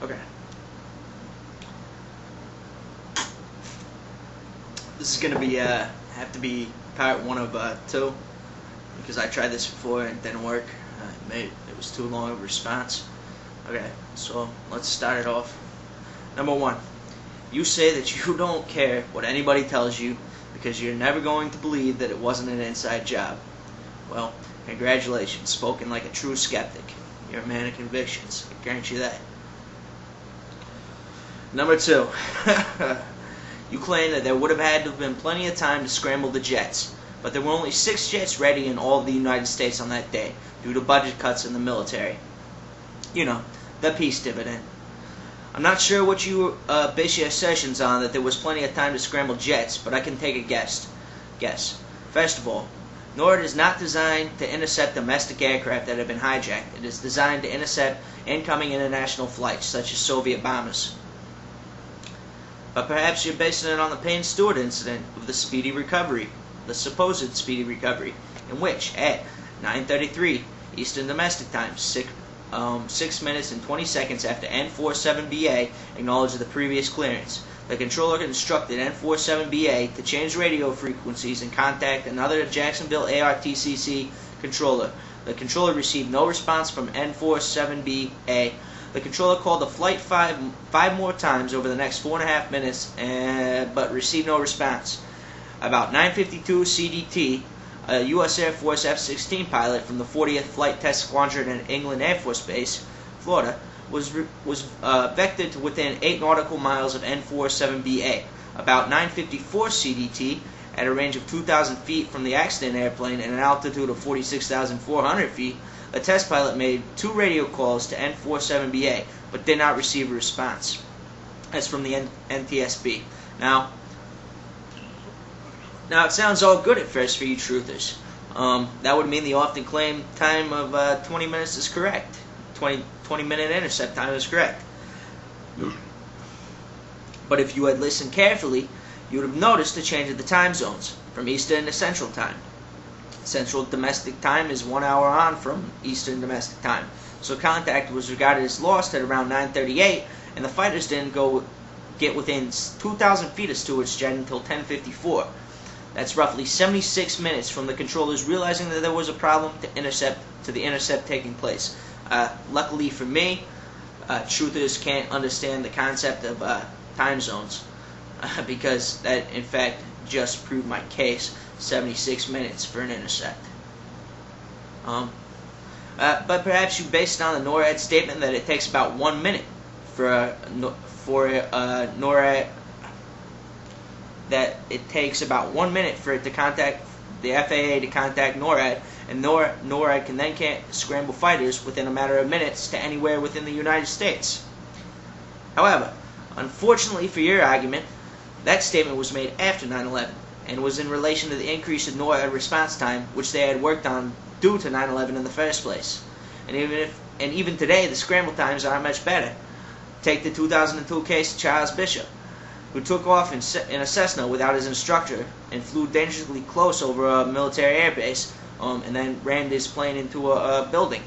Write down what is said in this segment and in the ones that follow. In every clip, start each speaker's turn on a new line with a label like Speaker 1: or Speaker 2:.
Speaker 1: Okay. This is gonna be have to be part 1 of 2 because I tried this before and it didn't work. It was too long of a response. Okay, so let's start it off. Number 1, you say that you don't care what anybody tells you because you're never going to believe that it wasn't an inside job. Well, congratulations, spoken like a true skeptic. You're a man of convictions, I guarantee you that. Number 2, you claim that there would have had to have been plenty of time to scramble the jets, but there were only 6 jets ready in all of the United States on that day due to budget cuts in the military. You know, the peace dividend. I'm not sure what you base your assertions on that there was plenty of time to scramble jets, but I can take a guess. First of all, NORAD is not designed to intercept domestic aircraft that have been hijacked. It is designed to intercept incoming international flights, such as Soviet bombers. But perhaps you're basing it on the Payne Stewart incident of the speedy recovery, the supposed speedy recovery, in which, at 9:33 Eastern Domestic Time, 6 minutes and 20 seconds after N47BA acknowledged the previous clearance, the controller instructed N47BA to change radio frequencies and contact another Jacksonville ARTCC controller. The controller received no response from N47BA. The controller called the flight five more times over the next 4.5 minutes, but received no response. About 9:52 CDT, a U.S. Air Force F-16 pilot from the 40th Flight Test Squadron at England Air Force Base, Florida, was vectored to within 8 nautical miles of N47BA. About 9:54 CDT, at a range of 2,000 feet from the accident airplane and an altitude of 46,400 feet, a test pilot made 2 radio calls to N47BA, but did not receive a response. That's from the NTSB. Now it sounds all good at first for you truthers. That would mean the often claimed time of 20 minutes is correct. 20-minute intercept time is correct. But if you had listened carefully, you would have noticed the change of the time zones from Eastern to Central Time. Central Domestic Time is 1 hour on from Eastern Domestic Time. So contact was regarded as lost at around 9:38, and the fighters didn't get within 2,000 feet of Stewart's jet until 10:54. That's roughly 76 minutes from the controllers realizing that there was a problem to the intercept taking place. Luckily for me, truthers can't understand the concept of time zones because that, in fact, just proved my case. 76 minutes for an intercept. But perhaps you based it on the NORAD statement that it takes about 1 minute for NORAD, that it takes about 1 minute for it to contact the FAA to contact NORAD, and NORAD can then scramble fighters within a matter of minutes to anywhere within the United States. However, unfortunately for your argument, that statement was made after 9/11 and was in relation to the increase in NORAD response time, which they had worked on due to 9/11 in the first place. And even today, the scramble times aren't much better. Take the 2002 case of Charles Bishop, who took off in a Cessna without his instructor and flew dangerously close over a military airbase, and then rammed his plane into a building.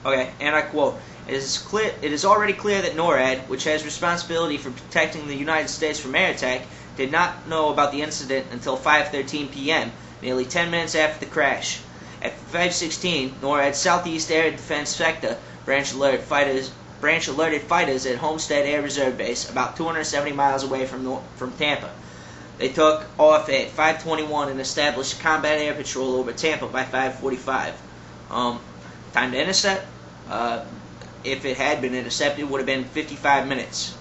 Speaker 1: Okay, and I quote, It is already clear that NORAD, which has responsibility for protecting the United States from air attack, did not know about the incident until 5:13 p.m., nearly 10 minutes after the crash. At 5:16, NORAD's Southeast Air Defense Sector branch alerted fighters at Homestead Air Reserve Base, about 270 miles away from Tampa. They took off at 5:21 and established combat air patrol over Tampa by 5:45. Time to intercept, if it had been intercepted, would have been 55 minutes.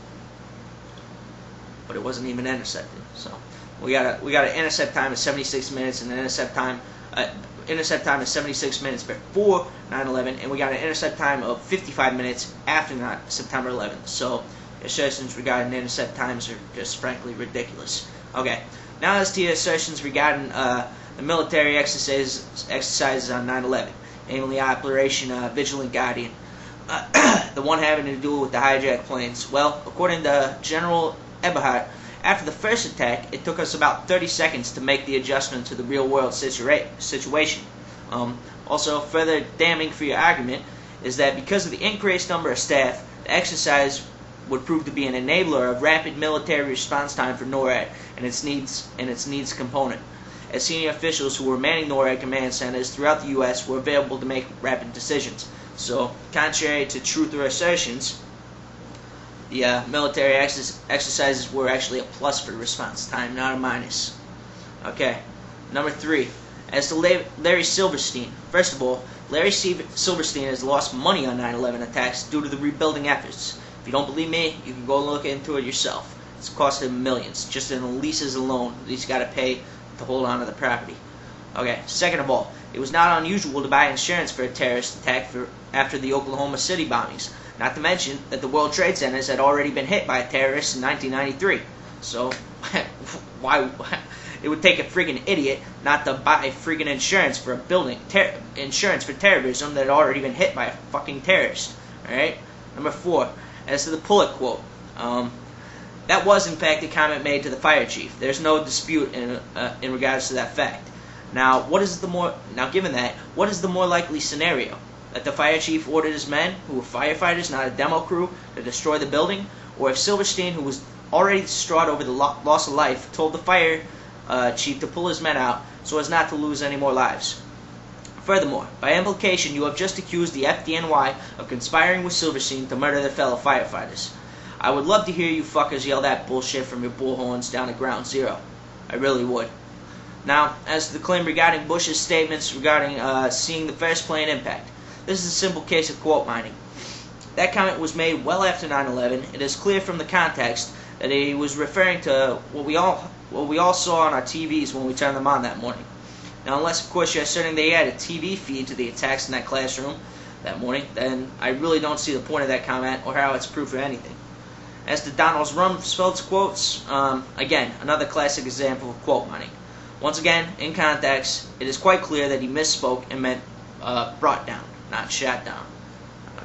Speaker 1: But it wasn't even intercepted. So we got an intercept time of 76 minutes and an intercept time of 76 minutes before 9/11, and we got an intercept time of 55 minutes after September 11th. So assertions regarding intercept times are just frankly ridiculous. Okay, now as to your assertions regarding the military exercises on 9/11, namely Operation Vigilant Guardian, the one having to do with the hijacked planes. Well, according to General Eberhardt, after the first attack, it took us about 30 seconds to make the adjustment to the real-world situation. Also, further damning for your argument is that because of the increased number of staff, The exercise would prove to be an enabler of rapid military response time for NORAD and its needs component, as senior officials who were manning NORAD command centers throughout the U.S. were available to make rapid decisions. So, contrary to truther assertions, the military exercises were actually a plus for response time, not a minus. Okay, number 3. As to Larry Silverstein. First of all, Larry Silverstein has lost money on 9/11 attacks due to the rebuilding efforts. If you don't believe me, you can go look into it yourself. It's cost him millions, just in the leases alone that he's got to pay to hold on to the property. Okay, second of all, it was not unusual to buy insurance for a terrorist attack after the Oklahoma City bombings. Not to mention that the World Trade Centers had already been hit by a terrorist in 1993. So, why? It would take a friggin' idiot not to buy friggin' insurance for a building, insurance for terrorism that had already been hit by a fucking terrorist. Alright? Number 4, as to the Pullet quote. That was in fact a comment made to the fire chief. There's no dispute in regards to that fact. Now, given that, what is the more likely scenario? That the fire chief ordered his men, who were firefighters, not a demo crew, to destroy the building? Or if Silverstein, who was already distraught over the loss of life, told the fire chief to pull his men out so as not to lose any more lives? Furthermore, by implication, you have just accused the FDNY of conspiring with Silverstein to murder their fellow firefighters. I would love to hear you fuckers yell that bullshit from your bullhorns down at Ground Zero. I really would. Now, as to the claim regarding Bush's statements regarding seeing the first plane impact, this is a simple case of quote mining. That comment was made well after 9/11. It is clear from the context that he was referring to what we all saw on our TVs when we turned them on that morning. Now, unless of course you're asserting they had a TV feed to the attacks in that classroom that morning, then I really don't see the point of that comment or how it's proof of anything. As to Donald Rumsfeld's quotes, again, another classic example of quote mining. Once again, in context, it is quite clear that he misspoke and meant brought down, not shot down.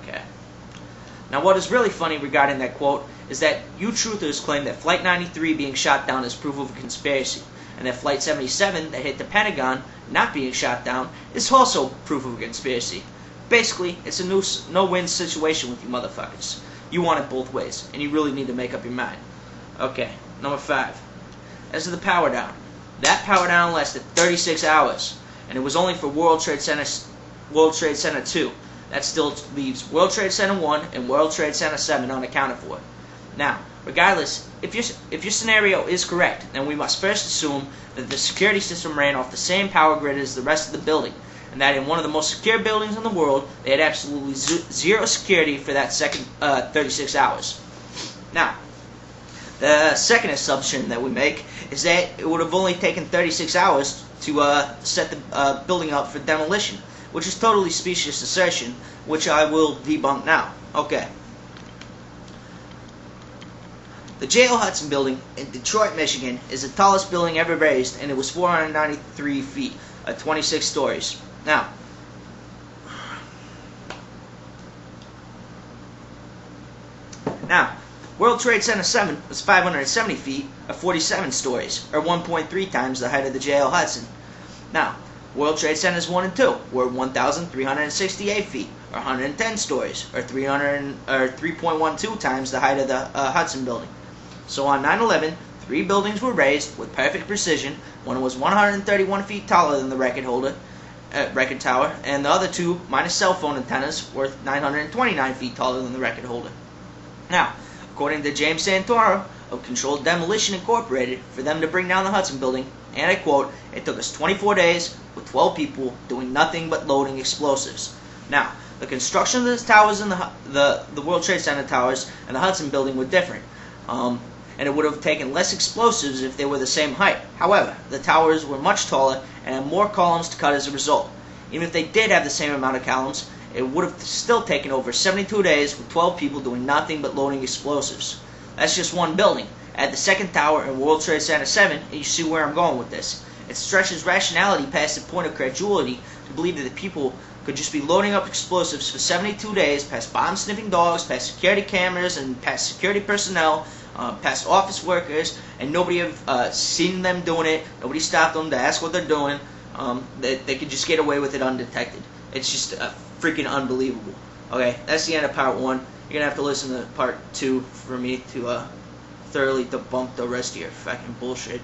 Speaker 1: Okay. Now, what is really funny regarding that quote is that you truthers claim that Flight 93 being shot down is proof of a conspiracy, and that Flight 77 that hit the Pentagon not being shot down is also proof of a conspiracy. Basically, it's a no-win situation with you motherfuckers. You want it both ways, and you really need to make up your mind. Okay, number 5. As to the power down. That power down lasted 36 hours, and it was only for World Trade Center 2. That still leaves World Trade Center 1 and World Trade Center 7 unaccounted for. Now, regardless, if your scenario is correct, then we must first assume that the security system ran off the same power grid as the rest of the building, and that in one of the most secure buildings in the world, they had absolutely zero security for that second 36 hours. Now, the second assumption that we make is that it would have only taken 36 hours to set the building up for demolition, which is totally specious assertion, which I will debunk now. Okay. The J.L. Hudson building in Detroit, Michigan is the tallest building ever raised, and it was 493 feet, 26 stories. Now, World Trade Center 7 was 570 feet, or 47 stories, or 1.3 times the height of the J.L. Hudson. Now, World Trade Centers 1 and 2 were 1,368 feet, or 110 stories, or 3.12 times the height of the Hudson building. So on 9/11, 3 buildings were raised with perfect precision. One was 131 feet taller than the record tower, and the other 2, minus cell phone antennas, were 929 feet taller than the record holder. Now, according to James Santoro of Controlled Demolition Incorporated, for them to bring down the Hudson building, and I quote, it took us 24 days with 12 people doing nothing but loading explosives. Now, the construction of the towers in the World Trade Center towers and the Hudson building were different, and it would have taken less explosives if they were the same height. However, the towers were much taller and had more columns to cut as a result. Even if they did have the same amount of columns, it would have still taken over 72 days with 12 people doing nothing but loading explosives. That's just one building. Add the second tower in World Trade Center 7, and you see where I'm going with this. It stretches rationality past the point of credulity to believe that the people could just be loading up explosives for 72 days, past bomb-sniffing dogs, past security cameras, and past security personnel, past office workers, and nobody have seen them doing it. Nobody stopped them to ask what they're doing. They could just get away with it undetected. It's just freaking unbelievable. Okay, that's the end of part 1. you're gonna have to listen to part 2 for me to thoroughly debunk the rest of your fucking bullshit.